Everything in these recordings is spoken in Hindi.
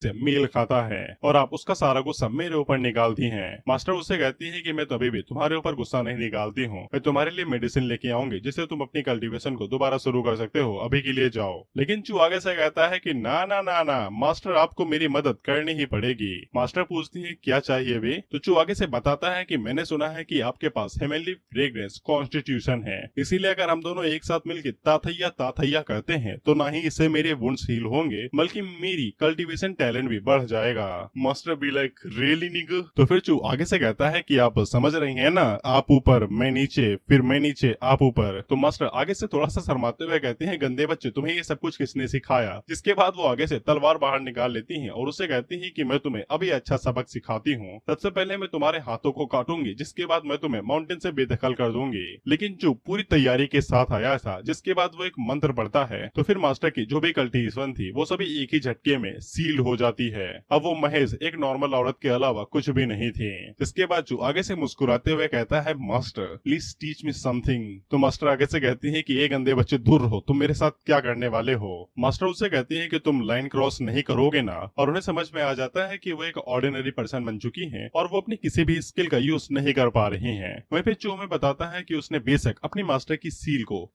से मेल खाता है और आप उसका सारा गुस्सा मेरे ऊपर निकालती हैं। मास्टर उससे कहती है कि मैं तो अभी भी तुम्हारे ऊपर गुस्सा नहीं निकालती हूँ, मैं तुम्हारे लिए मेडिसिन लेके आऊंगी जिससे तुम अपनी कल्टीवेशन को दोबारा शुरू कर सकते हो, अभी के लिए जाओ। लेकिन चू आगे से कहता है कि ना ना ना ना मास्टर, आपको मेरी मदद करनी ही पड़ेगी। मास्टर पूछती है क्या चाहिए वे, तो चू आगे से बताता है कि मैंने सुना है कि आपके पास हेवनली फ्रेग्रेंस कॉन्स्टिट्यूशन है, इसीलिए अगर हम दोनों एक साथ मिलकर ताथैया ताथैया करते हैं तो ना ही इससे मेरे वुंड्स हील होंगे बल्कि मेरी कल्टीवेशन टैलेंट भी बढ़ जाएगा। मास्टर बी लाइक रियली निगु। तो फिर चू आगे से कहता है कि आप समझ रही हैं ना, आप ऊपर मैं नीचे, फिर मैं नीचे आप ऊपर। तो मास्टर आगे से थोड़ा सा शर्माते हुए कहते हैं गंदे बच्चे, तुम्हें ये सब कुछ किसने सिखाया। जिसके बाद वो आगे से तलवार बाहर निकाल लेती हैं और उसे कहती हैं कि मैं तुम्हें अभी अच्छा सबक सिखाती हूँ। सबसे पहले मैं तुम्हारे हाथों को काटूंगी, जिसके बाद मैं तुम्हें माउंटेन से बेदखल कर दूंगी। लेकिन चू पूरी तैयारी के साथ आया था, जिसके बाद वो एक मंत्र पढ़ता है तो फिर मास्टर की जो भी कल्टीवेशन थी वो सभी एक ही झटके में सील हो जाती है। अब वो महज एक नॉर्मल औरत के अलावा कुछ भी नहीं थी। जिसके बाद जो आगे से मुस्कुराते हुए कहता है master please teach me something. तो मास्टर आगे से कहती है कि ये गंदे बच्चे दूर रहो, तुम मेरे साथ क्या करने वाले हो। मास्टर उससे कहती है कि तुम लाइन क्रॉस नहीं करोगे ना, और उन्हें समझ में आ जाता है कि वो एक ऑर्डिनरी पर्सन बन चुकी हैं और वो अपनी किसी भी स्किल का यूज नहीं कर पा रही हैं। वहीं पे चो हमें बताता है कि उसने बेशक अपनी मास्टर की सील को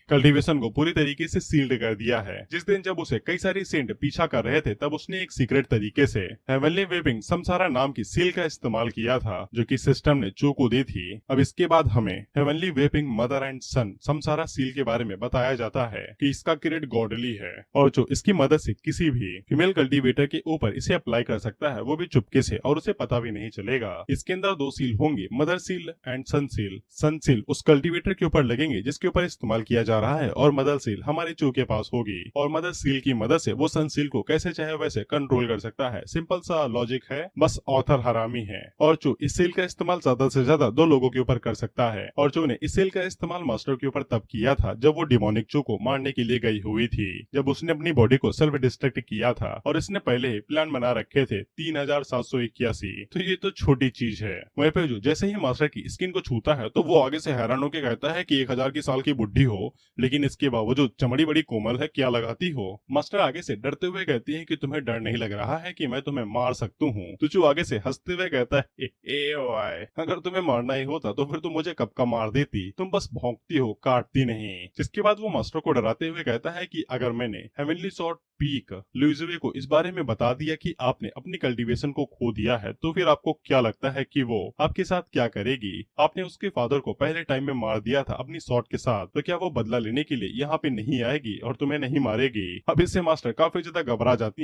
कल्टीवेशन को पूरी तरीके से सील्ड कर दिया है। जिस दिन जब उसे कई सारी सेंट पीछा कर रहे थे तब उसने एक सीक्रेट तरीके से हेवनली वेपिंग समसारा नाम की सील का इस्तेमाल किया था, जो कि सिस्टम ने चो को दी थी। अब इसके बाद हमें heavenly weeping mother and son samsara seal के बारे में बताया जाता है कि इसका क्रेडिट गॉडली है और जो इसकी मदद से किसी भी फीमेल कल्टीवेटर के ऊपर इसे अप्लाई कर सकता है वो भी चुपके से और उसे पता भी नहीं चलेगा। इसके अंदर दो सील होंगी, mother seal and son seal. Son seal उस कल्टीवेटर के ऊपर लगेंगे जिसके ऊपर इस्तेमाल किया जा रहा है और मदर सील हमारे चू के पास होगी और मदर सील की मदद से वो सन सील को कैसे चाहे वैसे कंट्रोल कर सकता है। सिंपल सा लॉजिक है, बस ऑथर हरामी है और चू इस सील का इस्तेमाल ज्यादा से ज्यादा दो लोगों के ऊपर कर सकता है और चू ने इस सील का इस्तेमाल मास्टर के ऊपर तब किया था जब वो डिमोनिक चू को मारने के लिए गई हुई थी, जब उसने अपनी बॉडी को सेल्फ डिस्ट्रक्ट किया था और इसने पहले ही प्लान बना रखे थे 3781। तो ये तो छोटी चीज है। वहीं पे जो जैसे ही मास्टर की स्किन को छूता है तो वो आगे से हैरान होकर कहता है कि 1000 की साल की बुढ़ी हो लेकिन इसके बावजूद चमड़ी बड़ी कोमल है, क्या लगाती हो। मास्टर आगे से डरते हुए कहती है कि तुम्हें डर नहीं लग रहा है कि मैं तुम्हें मार सकता हूँ। तो चू आगे से हंसते हुए कहता है ए ओए, अगर तुम्हें मारना ही होता तो फिर तुम मुझे कब का मार देती, तुम बस भौंकती हो, काटती नहीं। जिसके बाद वो मास्टर को डराते हुए कहता है कि अगर मैंने हेवनली सॉर्ड पीक लुइजुए को इस बारे में बता दिया कि आपने अपनी कल्टीवेशन को खो दिया है तो फिर आपको क्या लगता है कि वो आपके साथ क्या करेगी। आपने उसके फादर को पहले टाइम में मार दिया था अपनी शॉट के साथ, तो क्या वो बदला लेने के लिए यहाँ पे नहीं आएगी और तुम्हें नहीं मारेगी। अब इससे मास्टर काफी ज्यादा घबरा जाती